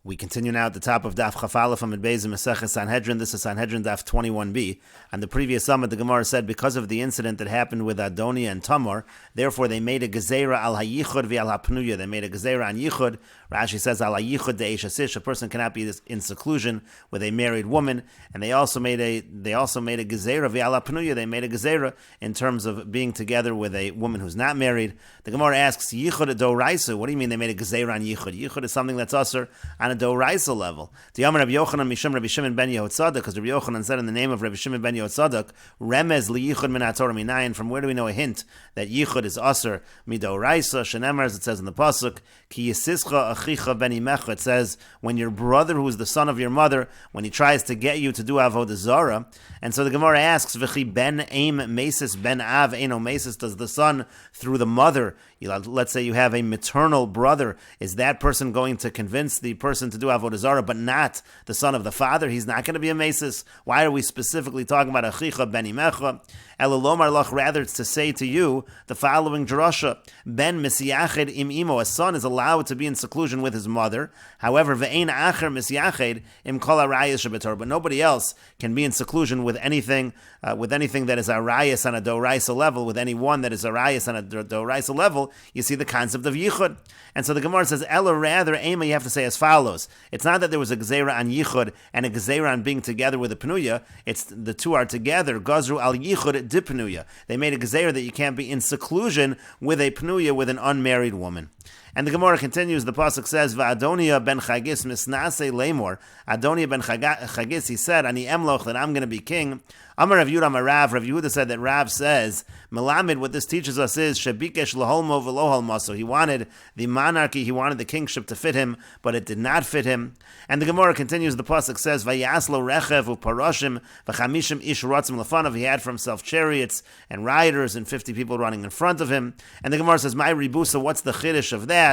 We continue now at the top of Daf Chafalef from Mesechet Sanhedrin. This is Sanhedrin Daf 21b. On the previous summit, the Gemara said because of the incident that happened with Adoniah and Tamar, therefore they made a gezerah al hayichud v'al hapnuya. They made a gezerah on yichud. Rashi says al hayichud de'esh asish. A person cannot be in seclusion with a married woman. And they also made a gezerah v'al hapnuya. They made a gezerah in terms of being together with a woman who's not married. The Gemara asks yichud doraisa. What do you mean they made a gezerah on yichud? Yichud is something that's usher on a doraisa level. The Amar Rabbi Yochanan Mishum Rabbi Shimon ben Yehotzadok, because Rabbi Yochanan said in the name of Rabbi Shimon ben Yehotzadok, Remez li yichud min haTorah minayin. From where do we know a hint that yichud is usher midoraisa? Shenemar, as it says in the pasuk, ki yisischa achicha ben imecha. It says when your brother, who is the son of your mother, when he tries to get you to do avodah zara. And so the Gemara asks, v'chi ben aim mesis ben av eno mesis. Does the son through the mother? Let's say you have a maternal brother. Is that person going to convince the person to do avodah zara, but not the son of the father? He's not going to be a mesis. Why are we specifically talking about achicha ben imecha? Elolomar lach, rather it's to say to you the following drasha: Ben misyached im imo. A son is allowed to be in seclusion with his mother. However, ve'ein acher misyached im kol harayas shebetorah. But nobody else can be in seclusion with anything that is arayas on a doraisa level, with anyone that is arayas on a doraisa level. You see the concept of yichud. And so the Gemara says, Ella, rather, Ema, you have to say as follows. It's not that there was a gezerah on yichud and a gezerah on being together with a penuya. It's the two are together. Gazru al yichud di penuya. They made a gezerah that you can't be in seclusion with a penuya, with an unmarried woman. And the Gemara continues, the pasuk says, Va'adoniah ben Chagis misnase lemor. Adoniah ben Chagis, he said, Ani emloch, that I'm going to be king. Amar Rav Yehuda Amar Rav. Rav Yehuda said that Rav says, Melamed, what this teaches us is, Shebikesh laholmo v'lo halmaso. He wanted the monarchy, he wanted the kingship to fit him, but it did not fit him. And the Gemara continues, the pasuk says, Vayaslo rechev u'paroshim v'chamishim ish rotzim lefanav. He had for himself chariots and riders and 50 people running in front of him. And the Gemara says, My ribusa, what's the chiddush of that?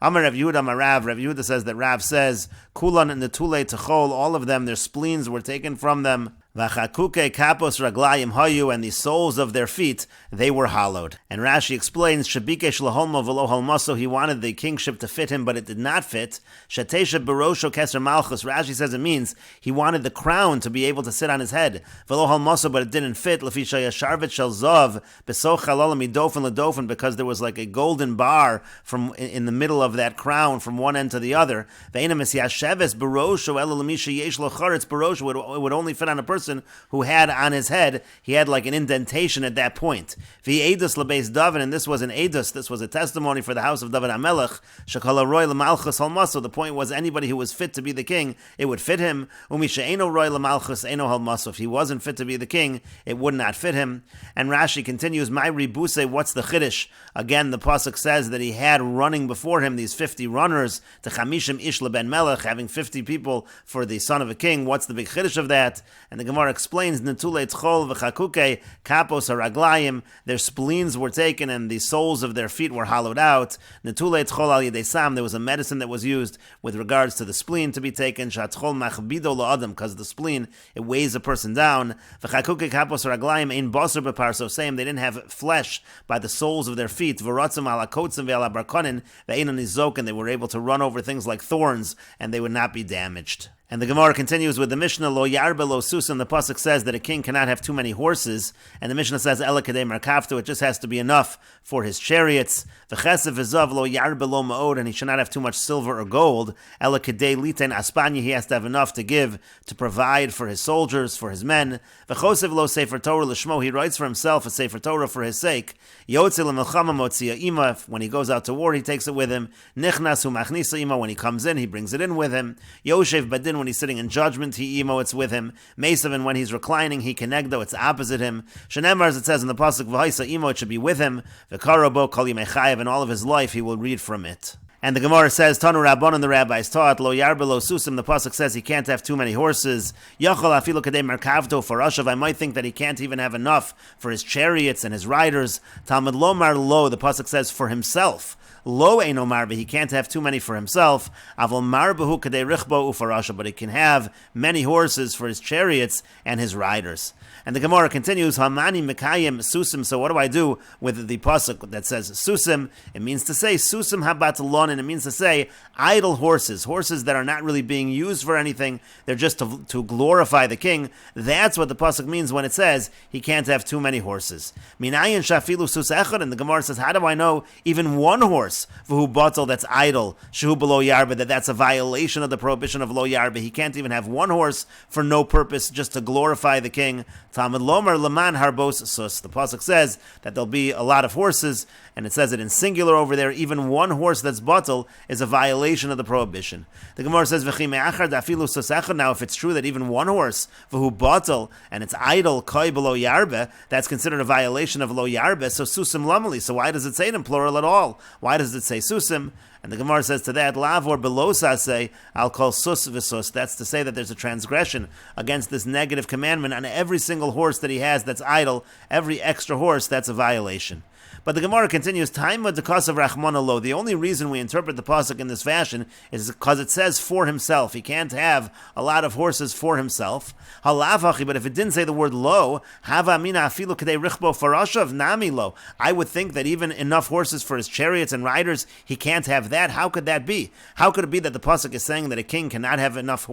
Amar Rav Yehuda Amar Rav. Rav Yehuda says that Rav says, Kulan and netule techol, all of them, their spleens were taken from them. Vachakuke kapos raglayim hayu, and the soles of their feet, they were hollowed. And Rashi explains, Shabikesh laholmo v'lo halmaso, he wanted the kingship to fit him, but it did not fit. Shatesha barosho keser malchus, Rashi says it means he wanted the crown to be able to sit on his head. V'lo halmaso, but it didn't fit. Lefisha yasharvet shel zav besoch halala midofin ledofin, because there was like a golden bar from in the middle of that crown from one end to the other. Ve'ena mesyasheves barosho ela lemisha yesh lo charetz barosho, it would only fit on a person who had on his head, he had like an indentation at that point. V'edus lebeis David, and this was an edus, this was a testimony for the house of David HaMelech. Shekala roy lemalchus halmaso. The point was anybody who was fit to be the king, it would fit him. Umisha eno roy lemalchus eno halmaso. If he wasn't fit to be the king, it would not fit him. And Rashi continues, my ribuse, what's the chiddush? Again, the pasuk says that he had running before him these 50 runners to chamishim ish leben melech, having 50 people for the son of a king. What's the big chiddush of that? And the Gemara explains, netule tchol v'chakuke kapos haraglayim, their spleens were taken and the soles of their feet were hollowed out. Netule tchol al yedei sam, there was a medicine that was used with regards to the spleen to be taken. Shatchol machbido la'adam, because the spleen, it weighs a person down. V'chakuke kapos haraglayim ein basar beparso, same, they didn't have flesh by the soles of their feet. V'ratzim ala kotzim ve'ala barkonin ve'ein nizok, and they were able to run over things like thorns and they would not be damaged. And the Gemara continues with the Mishnah, Lo yarbe lo susan. The pasuk says that a king cannot have too many horses, and the Mishnah says, Ela kadei markavto, it just has to be enough for his chariots. V'chesev v'zav lo yarbe lo ma'od, and he should not have too much silver or gold. Ela kadei liten aspanya, he has to have enough to give, to provide for his soldiers, for his men. V'chosev lo sefer Torah l'shmo, he writes for himself a sefer Torah for his sake. Yotze l'melchama motzia ima, when he goes out to war, he takes it with him. Nichnas hu machnisa ima, when he comes in, he brings it in with him. Yoshev badin, when he's sitting in judgment, he imo, it's with him. Mesav, and when he's reclining, he kenegdo, it's opposite him. Shenemar, as it says in the pasuk, v'haisa imo, it should be with him. V'karabo kol yimei chayev, and all of his life he will read from it. And the Gemara says, Tanu Rabbanan, the rabbis taught, Lo yarbe lo susim, the pasuk says he can't have too many horses. Yachol afilu kadei merkavto for Rashav, I might think that he can't even have enough for his chariots and his riders. Talmud lomar lo, the pasuk says for himself. Lo eino marbe, he can't have too many for himself. Avol marbehu kadei richbo ufarasha, but he can have many horses for his chariots and his riders. And the Gemara continues, Hamani Mekayim Susim. So what do I do with the pasuk that says Susim? It means to say Susim Habat Lon, and it means to say idle horses, horses that are not really being used for anything. They're just to glorify the king. That's what the pasuk means when it says he can't have too many horses. Minayin Shafilu Sus Echad, and the Gemara says, how do I know even one horse V'hu Batal that's idle, Shehu Below Yarba, that's a violation of the prohibition of Lo Yarba? He can't even have one horse for no purpose, just to glorify the king. Talmud Lomar Laman Harbos Sus. The pasuk says that there'll be a lot of horses, and it says it in singular over there. Even one horse that's batal is a violation of the prohibition. The Gemara says, V'chi me'achar da'afilu sus echad. Now, if it's true that even one horse, v'hu batal, and it's idle, koi below yarbe, that's considered a violation of lo yarbe, so susim lamali. So why does it say it in plural at all? Why does it say susim? And the Gemara says to that, lavor below saseh, I'll call sus v'sus. That's to say that there's a transgression against this negative commandment on every single horse that he has that's idle. Every extra horse, that's a violation. But the Gemara continues, Taima dekas of Rachmana lo. The only reason we interpret the pasuk in this fashion is because it says for himself. He can't have a lot of horses for himself. Halavachi, but if it didn't say the word lo, hava mina afilu kadei richbo farashav nami lo. I would think that even enough horses for his chariots and riders, he can't have that. How could that be? How could it be that the pasuk is saying that a king cannot have enough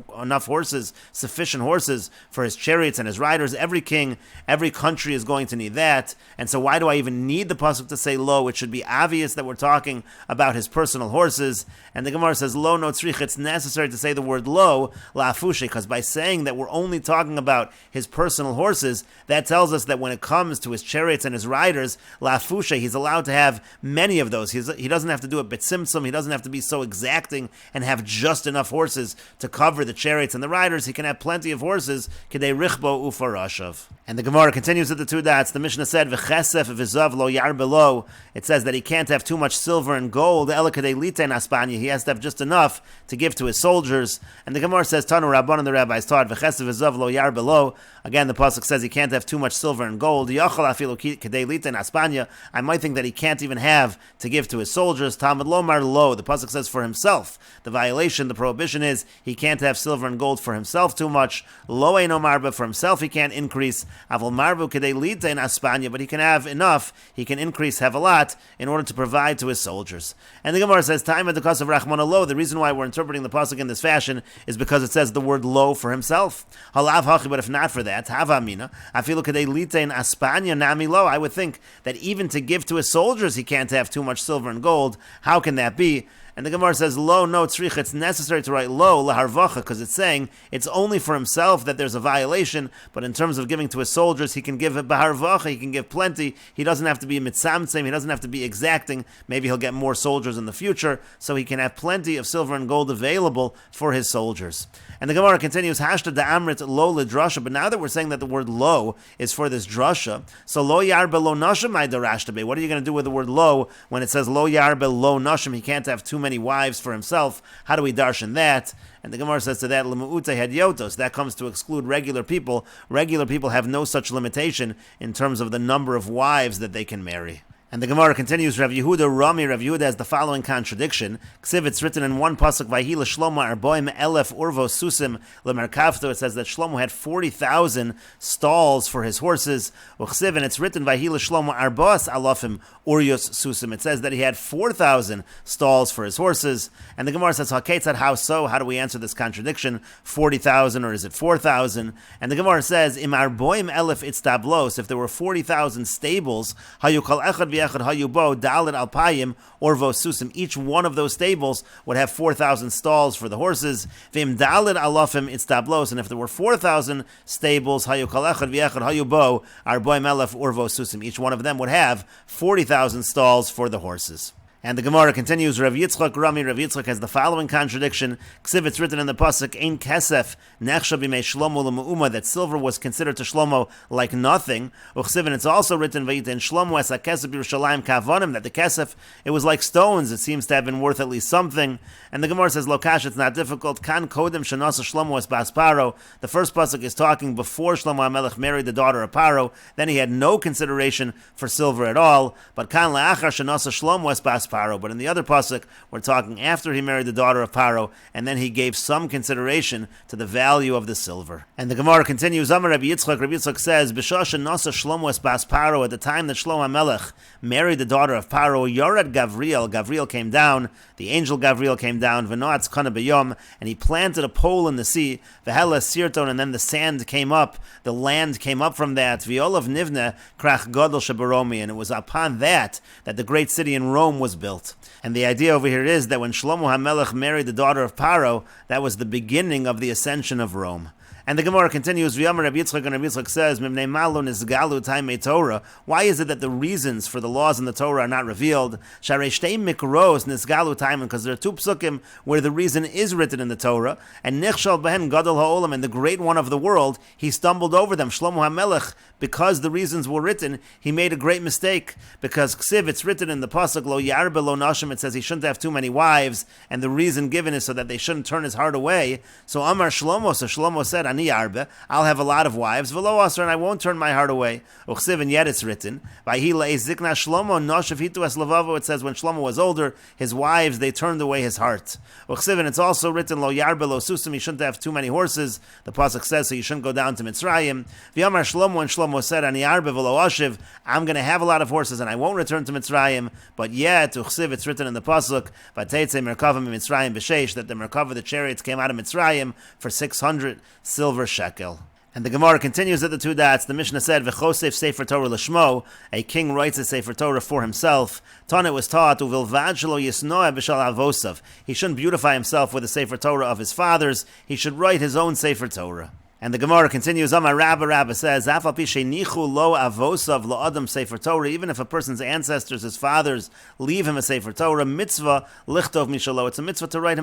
horses, sufficient horses for his chariots and his riders? Every king, every country is going to need that. And so why do I even need the pasuk to say lo? It should be obvious that we're talking about his personal horses. And the Gemara says lo no tzrich. It's necessary to say the word lo la'afushe, because by saying that we're only talking about his personal horses, that tells us that when it comes to his chariots and his riders, la'afushe, he's allowed to have many of those. He doesn't have to do it bitsimsum. He doesn't have to be so exacting and have just enough horses to cover the chariots and the riders. He can have plenty of horses. Kedei richbo ufarashav. And the Gemara continues with the two dots. The Mishnah said v'chesef v'zav lo yar below. It says that he can't have too much silver and gold. Elikadei liten aspanya. He has to have just enough to give to his soldiers. And the Gemara says Tanu Rabban, and the rabbis taught v'chesef v'zav lo yar below. Again, the pasuk says he can't have too much silver and gold. Yachal afilu kadei liten aspanya. I might think that he can't even have to give to his soldiers. Talmud lomar lo. The pasuk says for himself. The violation, the prohibition is he can't have silver and gold for himself too much. Lo eino marba, for himself he can't increase. Avol marbu kadei liten aspanya, but he can have enough. He can increase, have a lot, in order to provide to his soldiers. And the Gemara says, time at the cost of Rachmana lo. The reason why we're interpreting the pasuk in this fashion is because it says the word lo for himself. Halav hachi, but if not for that, hava mina, afilu kadei litein aspanya nami lo. I would think that even to give to his soldiers, he can't have too much silver and gold. How can that be? And the Gemara says, lo, no, tzrich, it's necessary to write lo, laharvacha, because it's saying it's only for himself that there's a violation, but in terms of giving to his soldiers, he can give it baharvacha, he can give plenty, he doesn't have to be mitzamtzim, he doesn't have to be exacting, maybe he'll get more soldiers in the future, so he can have plenty of silver and gold available for his soldiers. And the Gemara continues, hashta da'amrit lo lidrasha, but now that we're saying that the word lo is for this drasha, so lo yarba lo nashim I darashtabe. What are you going to do with the word lo when it says lo yarba lo nashim? He can't have too many wives for himself. How do we darshan that? And the Gemara says to that, l'mu'ute hadyotos, that comes to exclude regular people. Regular people have no such limitation in terms of the number of wives that they can marry. And the Gemara continues, Rav Yehuda Rami, Rav Yehuda has the following contradiction. Ksiv, it's written in one pasuk, Vayhi l'shlomo arboim elef urvo susim lemerkavto. It says that Shlomo had 40,000 stalls for his horses. Uksiv, and it's written, Vayhi l'shlomo arbos alofim uryos susim. It says that he had 4,000 stalls for his horses. And the Gemara says, Haketzad, how so? How do we answer this contradiction? 40,000, or is it 4,000? And the Gemara says, Im arboim elef itztablos. If there were 40,000 stables, hayukal echad hayubo dalit alpayim or vosusim. Each one of those stables would have 4,000 stalls for the horses. Vim dalit alofim itztablos. And if there were 4,000 stables, hayukalechad v'echad hayubo arboim elef or vosusim. Each one of them would have 40,000 stalls for the horses. And the Gemara continues, Rav Yitzchak Rami, Rav Yitzchak has the following contradiction. Ksiv, it's written in the pasuk, Ein kesef nechsha b'mei Shlomo l'me'uma, that silver was considered to Shlomo like nothing. Uksiv, and it's also written, Vayiten Shlomo es ha-kesef b'Yerushalayim kavonim, that the kesef, it was like stones. It seems to have been worth at least something. And the Gemara says, Lokash, it's not difficult. Kan kodem shenasa Shlomo es bas Paro. The first pasuk is talking before Shlomo HaMelech married the daughter of Paro. Then he had no consideration for silver at all. But kan la'achar shenasa Shlomo es bas Paro. But in the other pasuk, we're talking after he married the daughter of Paro, and then he gave some consideration to the value of the silver. And the Gemara continues, Amar Rabbi Yitzchak says, B'shasha nasa Shlomo es bas Paro, at the time that Shlomo HaMelech married the daughter of Paro, Yored Gavriel came down, the angel Gavriel came down, V'noatz kana b'yom, and he planted a pole in the sea, V'hela sirton, and then the sand came up, the land came up from that, V'olav nivne krach godel shebaromi, and it was upon that the great city in Rome was built. And the idea over here is that when Shlomo HaMelech married the daughter of Paro, that was the beginning of the ascension of Rome. And the Gemara continues, V'yamar Rabbi Yitzchak, and Rabbi Yitzchak says, Mimnei malo nizgalu taimei Torah. Why is it that the reasons for the laws in the Torah are not revealed? Sharei shtei mikros nizgalu taimei, because there are two psukim where the reason is written in the Torah, and nichshal behen gadol ha'olam, and the great one of the world, he stumbled over them. Shlomo HaMelech, because the reasons were written, he made a great mistake. Because ksiv, it's written in the pasuk, lo yarbe lo nashim, it says he shouldn't have too many wives, and the reason given is so that they shouldn't turn his heart away. So Amar Shlomo, so Shlomo said, Ani yarbe, I'll have a lot of wives, v'lo asr, and I won't turn my heart away. Uksiv, and yet it's written, v'hi zikna Shlomo noshav hitu es levavo, it says when Shlomo was older, his wives, they turned away his heart. Uksiv, and it's also written, lo yarbe lo susim, he shouldn't have too many horses. The pasuk says, so you shouldn't go down to Mitzrayim. V'yamar Shlomo, and Shlomo said, Ani yarbe v'lo ashiv, I'm going to have a lot of horses and I won't return to Mitzrayim. But yet, Uksiv, it's written in the pasuk, v'teitze merkava Mitzrayim b'sheish, that the merkava, the chariots, came out of Mitzrayim for 600 silver shekel. And the Gemara continues at the two dots. The Mishnah said, "V'chosef sefer Torah l'shmo." A king writes a sefer Torah for himself. Tana was taught, "Uvilvad shelo yisnoa b'shal avosav." He shouldn't beautify himself with the sefer Torah of his fathers. He should write his own sefer Torah. And the Gemara continues, Amar Rabba says, Afal pi sheinichu lo avosav lo adam sefer Torah. Even if a person's ancestors, his fathers, leave him a sefer Torah, mitzvah lichtov mishalo. It's a mitzvah to write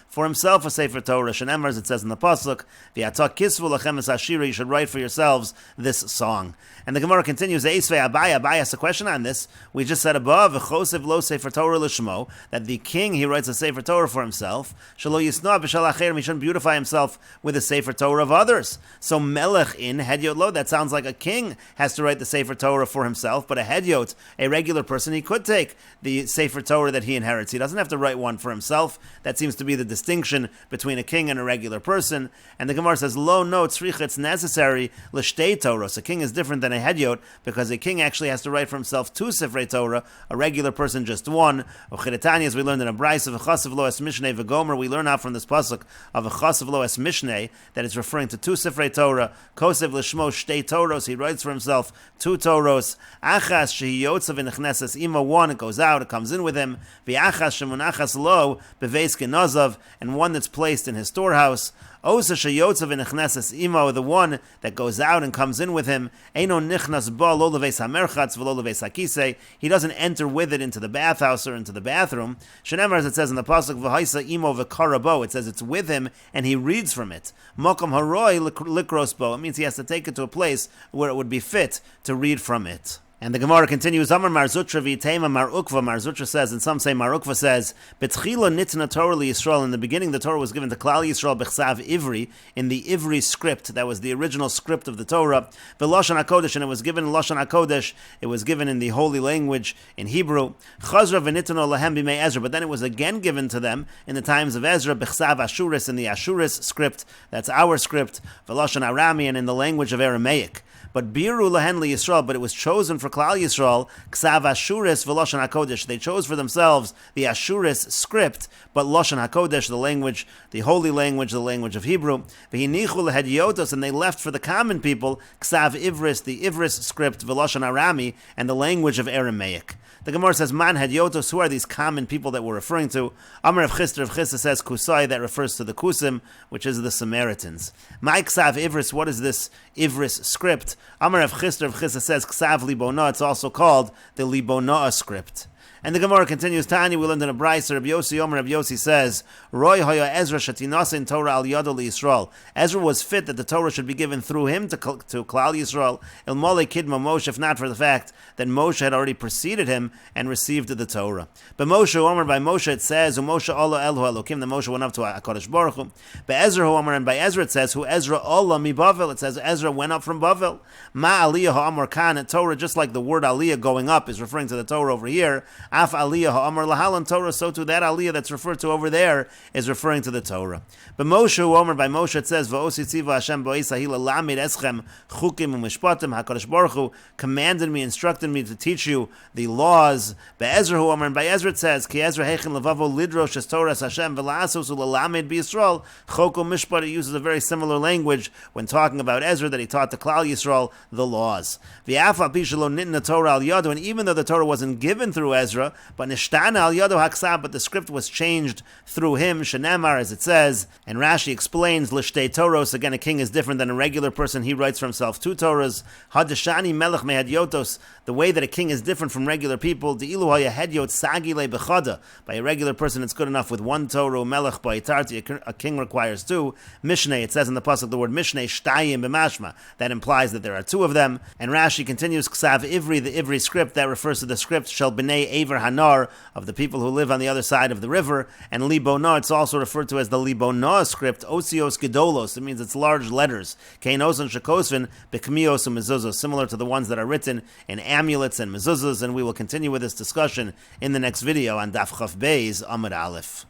for himself a sefer Torah. Shenemar, as it says in the pasuk, v'yatak kisvu lachem es ashira. You should write for yourselves this song. And the Gemara continues, Eisvei Abai asks a question on this. We just said above, v'chosev lo sefer Torah l'shmo, that the king, he writes a sefer Torah for himself. Shelo yisnoa b'shal acherim. He shouldn't beautify himself with a sefer Torah of others. So melech in hedyot lo, that sounds like a king has to write the sefer Torah for himself, but a hedyot, a regular person, he could take the sefer Torah that he inherits. He doesn't have to write one for himself. That seems to be the distinction between a king and a regular person. And the Gemara says, lo no tzricha, it's necessary l'shtei Torah. So a king is different than a hedyot, because a king actually has to write for himself two sefrei Torah, a regular person just one. Uchidatani, as we learned in a brayso of chasav lo es mishnei v'gomer, we learn out from this pasuk of a chasav lo es mishnei that it's referring to two sefrei Torah. Kosev l'shmo shtei Toros, he writes for himself two Toros. Achas shehi yotzav v'nechneses ima, one, it goes out, it comes in with him. V'achas shemunachas lo beveis genazav, and one that's placed in his storehouse. Osa sheyotzav v'nechneses imo, the one that goes out and comes in with him. Eino nichnas ba lo leveis hamerchatz v'lo leveis hakisei, he doesn't enter with it into the bathhouse or into the bathroom. Shenemar, as it says in the pasuk, v'haisa imo v'karabo, it says it's with him and he reads from it. Mokom haroi likros bo, it means he has to take it to a place where it would be fit to read from it. And the Gemara continues, Amar Mar Zutra v'itema Mar Ukva. Mar Zutra says, and some say Mar Ukva says, Betchila nitna Torah li Yisrael. In the beginning, the Torah was given to Klal Yisrael b'chsav Ivri, in the Ivri script. That was the original script of the Torah. V'Lashon HaKodesh, and it was given in Lashon HaKodesh. It was given in the holy language in Hebrew. Chazra v'nitno lahem b'mei Ezra. But then it was again given to them in the times of Ezra, b'chsav Ashuris, in the Ashuris script. That's our script. V'Lashon Arami, and in the language of Aramaic. But biru lahen li Yisrael, but it was chosen for Klal Yisrael, ksav Ashuris v'Lashon HaKodesh. They chose for themselves the Ashuris script, but Lashon HaKodesh, the language, the holy language, the language of Hebrew. V'hinichu lehediotos, and they left for the common people, ksav Ivris, the Ivris script, v'Lashon Arami, and the language of Aramaic. The Gemara says, Man hadiotos, who are these common people that we're referring to? Amar of Chisda says Kusai, that refers to the Kusim, which is the Samaritans. My Ksav Ivris, what is this Ivris script? Amar of Chisda says Ksav Libona, it's also called the Libona script. And the Gemara continues, Tanya, we learned in a brayso, Rabbi Yossi Omer, Rabbi Yossi says, Roy hoya Ezra shatinasa in Torah al yado li Yisrael. Ezra was fit that the Torah should be given through him to Klal Yisrael, il mole kidma Moshe, if not for the fact that Moshe had already preceded him and received the Torah. But Moshe Omer, by Moshe it says, Moshe Allah Elohu Elokim, that Moshe went up to HaKadosh Baruch Hu. By Ezra Omer, and by Ezra it says, Hu Ezra Allah mi Bavel, it says Ezra went up from Bavel. Ma aliyah ha'amor kan, Torah, just like the word aliyah, going up, is referring to the Torah over here. Af aliyah ha'amar lahalan Torah, so too that aliyah that's referred to over there is referring to the Torah. But Moshe, who Omer, by Moshe it says, V'osi tziva Hashem bo'is ha'ila lamid eschem chukim u'mishpatim, HaKadosh Baruch Hu commanded me, instructed me to teach you the laws. Be'ezra, who Omer, and by Ezra it says, Ki Ezra heichin levavo lidrosh es Torah Hashem v'la'asos u'lalamid b'Yisrael, choko mishpat. It uses a very similar language when talking about Ezra, that he taught the Klal Yisrael the laws. V'af al pi shelo nitna Torah al yado, and even though the Torah wasn't given through Ezra, but nishtana al yado haksab, but the script was changed through him, shenemar, as it says, and Rashi explains, lishtei Toros, again, a king is different than a regular person, he writes for himself 2 Torahs, hadashani melech mehadyotos, the way that a king is different from regular people, de'ilu haya hedyot sagile bechada, by a regular person it's good enough with 1 Torah, melech by itarti, a king requires 2, mishneh, it says in the pasuk the word mishneh, shtayim b'mashma, that implies that there are 2 of them, and Rashi continues, ksav ivri, the ivri script, that refers to the script, shel b'nei aver hanar, of the people who live on the other side of the river, and libonah, it's also referred to as the libonah script, osios gedolos, it means it's large letters, keinos and shekosvin, bekmios and mezuzos, similar to the ones that are written in amulets and mezuzos, and we will continue with this discussion in the next video on Daf Chaf Beis Amud Aleph.